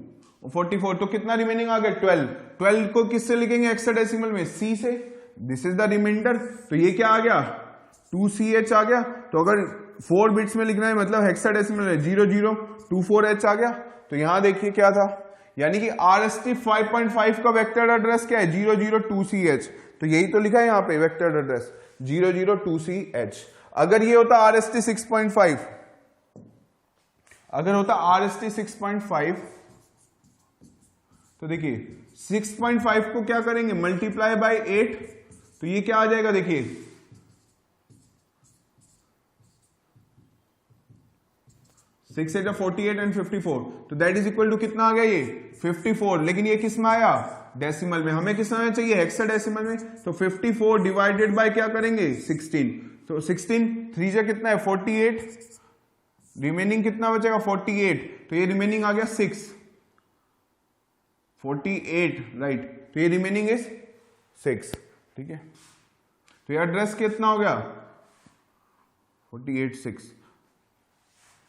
और 44, तो कितना रिमेनिंग आ गया 12, 12 को किससे लिखेंगे हेक्साडेसिमल में C से, दिस इज द रिमाइंडर, तो ये क्या आ गया 2CH आ गया। तो अगर 4 बिट्स में लिखना है मतलब हेक्साडेसिमल में 0024H आ गया। तो यहां देखिए क्या था, यानी कि RST 5.5 का वेक्टर एड्रेस क्या है 002CH, तो यही तो लिखा है यहां पे वेक्टर एड्रेस 002CH। अगर ये होता RST 6.5, अगर होता RST 6.5 तो देखिए 6.5 को क्या करेंगे मल्टीप्लाई बाय 8, तो ये क्या आ जाएगा देखिए 6 8 48 एंड 54, तो दैट इज इक्वल टू कितना आ गया ये 54, लेकिन ये किस में आया डेसिमल में, हमें किस में चाहिए हेक्साडेसिमल में, तो 54 डिवाइडेड बाय क्या करेंगे 16, तो 16 3 जा कितना है 48, रिमेनिंग कितना बचेगा 48, तो ये रिमेनिंग आ गया 6 48 राइट, तो ये रिमेनिंग इज 6, ठीक है। तो ये एड्रेस कितना हो गया 48 6,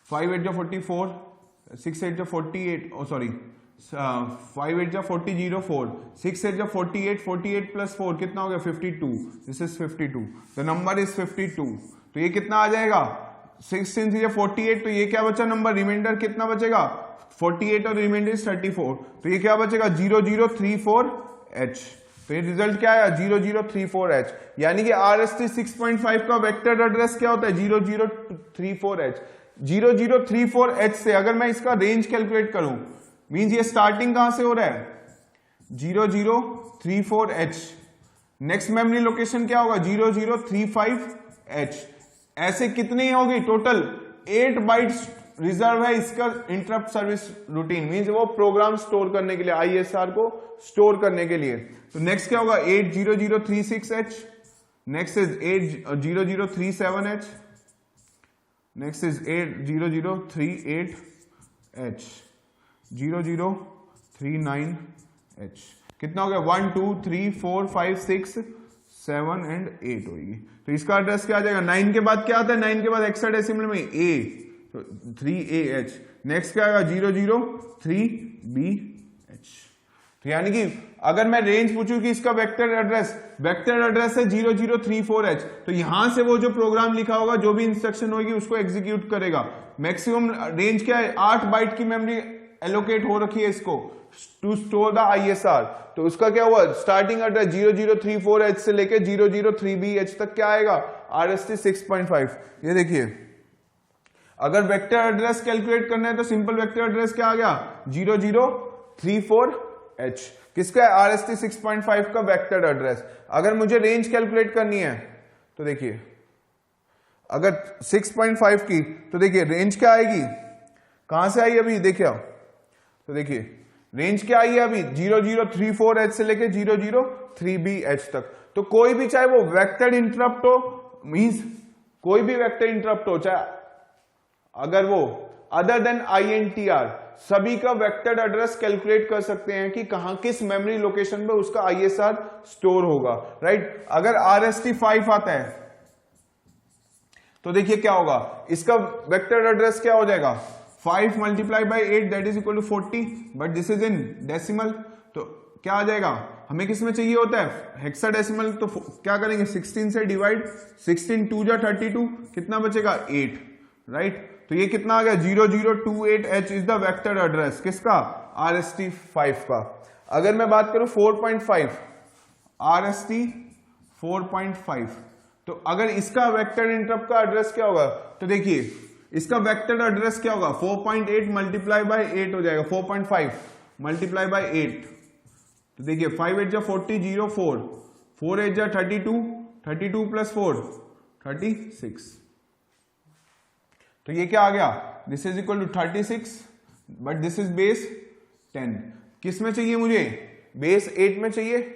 5 8 जा 44, 6 8 जा 48, ओ सॉरी 5 8 जा 40 04, 6 8 जा 48, 48 प्लस 4 कितना हो गया 52, this is 52, the number is 52, तो ये कितना आ जाएगा 16 से 48, तो ये क्या बचा नंबर, रिमाइंडर कितना बचेगा 48 और रिमाइंडर इज 34, तो ये क्या बचेगा 0034H, तो ये रिजल्ट क्या आया 0034H, यानी कि RST 6.5 का वेक्टर एड्रेस क्या होता है 0034H। 0034H से अगर मैं इसका रेंज कैलकुलेट करूं, मींस ये स्टार्टिंग कहां से हो रहा है 0034H, नेक्स्ट मेमोरी लोकेशन क्या होगा 0035H, ऐसे कितनी होगी टोटल 8 बाइट्स रिजर्व है इसका इंटरप्ट सर्विस रूटीन, मींस वो प्रोग्राम स्टोर करने के लिए ISR को स्टोर करने के लिए। तो नेक्स्ट क्या होगा 80036H, next is 80037H, next is 80038H, 0039H, कितना हो गया 1 2 3 4 5 6 7 एंड 8 होगी। तो इसका एड्रेस क्या आ जाएगा, 9 के बाद क्या आता है, 9 के बाद हेक्साडेसिमल में A, तो 3AH, नेक्स्ट क्या आएगा 003BH। तो यानी कि अगर मैं रेंज पूछूं कि इसका वेक्टर एड्रेस है 0034H, तो यहां से वो जो प्रोग्राम लिखा होगा जो भी इंस्ट्रक्शन होगी उसको एग्जीक्यूट करेगा। मैक्सिमम रेंज क्या है 8 बाइट की मेमोरी एलोकेट हो रखी है इसको टू स्टोर द ISR, तो उसका क्या हुआ स्टार्टिंग एड्रेस 0034H से लेके 003BH तक क्या आएगा RST 6.5। ये देखिए अगर वेक्टर एड्रेस कैलकुलेट करना है तो सिंपल वेक्टर एड्रेस क्या आ गया 0034H, किसका है RST 6.5 का वेक्टर एड्रेस। अगर मुझे रेंज कैलकुलेट करनी है तो देखिए अगर 6.5 की तो देखिए रेंज क्या आएगी, कहां से आई अभी देखिए, तो देखिए रेंज क्या आई है अभी 0034H से लेके 003BH तक। तो कोई भी चाहे वो वेक्टर इंटरप्ट हो, मींस कोई भी वेक्टर इंटरप्ट हो, चाहे अगर वो अदर देन INTR, सभी का वेक्टर एड्रेस कैलकुलेट कर सकते हैं कि कहां किस मेमोरी लोकेशन पे उसका ISR स्टोर होगा, राइट। अगर RST5 आता है तो देखिए क्या होगा, इसका वेक्टर एड्रेस क्या हो जाएगा 5 multiply by 8 that is equal to 40, but this is in decimal, तो क्या आ जाएगा, हमें किस में चाहिए होता है हेक्साडेसिमल, तो क्या करेंगे 16 से डिवाइड, 16 2 जा 32, कितना बचेगा 8, राइट। तो ये कितना आ गया 0028H is the vector address किसका RST5 का। अगर मैं बात करूं 4.5 RST 4.5, तो अगर इसका वेक्टर इंटरप्ट का एड्रेस क्या होगा, तो देखिए इसका वेक्टर एड्रेस क्या होगा 4.8 मल्टीप्लाई बाय 8 हो जाएगा, 4.5 मल्टीप्लाई बाय 8, तो देखिए 5 8 जा 40 0 4 4 8 जा 32 32 प्लस 4 36, तो ये क्या आ गया this is equal to 36, but this is base 10, किस में चाहिए मुझे बेस 8 में चाहिए,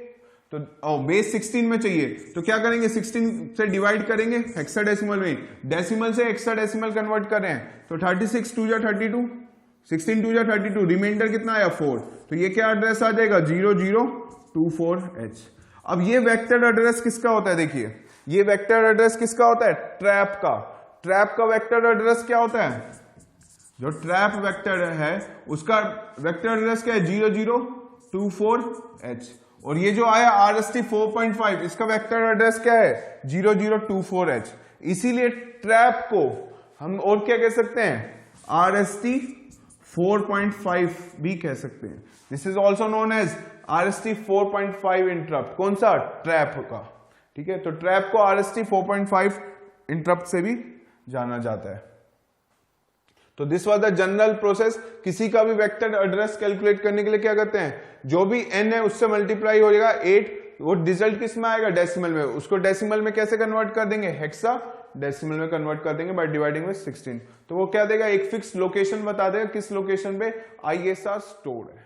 तो बेस 16 में चाहिए, तो क्या करेंगे 16 से डिवाइड करेंगे हेक्साडेसिमल में, डेसिमल से हेक्साडेसिमल कन्वर्ट कर रहे हैं, तो 36 2 जा 32, 16 2 जा 32, रिमाइंडर कितना आया 4, तो ये क्या एड्रेस आ जाएगा 0024H। अब ये वेक्टर एड्रेस किसका होता है, देखिए ये वेक्टर एड्रेस किसका होता है ट्रैप का, ट्रैप का वेक्टर एड्रेस क्या होता है, जो ट्रैप वेक्टर है उसका वेक्टर एड्रेस क्या है 0024H, और ये जो आया RST 4.5 इसका वेक्टर एड्रेस क्या है 0024H, इसीलिए ट्रैप को हम और क्या कह सकते हैं RST 4.5 भी कह सकते हैं, this is also known as RST 4.5 interrupt, कौन सा ट्रैप का, ठीक है। तो ट्रैप को RST 4.5 इंटरप्ट से भी जाना जाता है। तो this was the general process, किसी का भी वेक्टर एड्रेस कैलकुलेट करने के लिए क्या करते हैं, जो भी n है उससे मल्टीप्लाई हो जाएगा 8, वो रिजल्ट किस में आएगा डेसिमल में, उसको डेसिमल में कैसे कन्वर्ट कर देंगे हेक्सा डेसिमल में कन्वर्ट कर देंगे बाय डिवाइडिंग विद 16, तो वो क्या देगा एक फिक्स लोकेशन बता देगा किस लोकेशन पे ISR स्टोर है।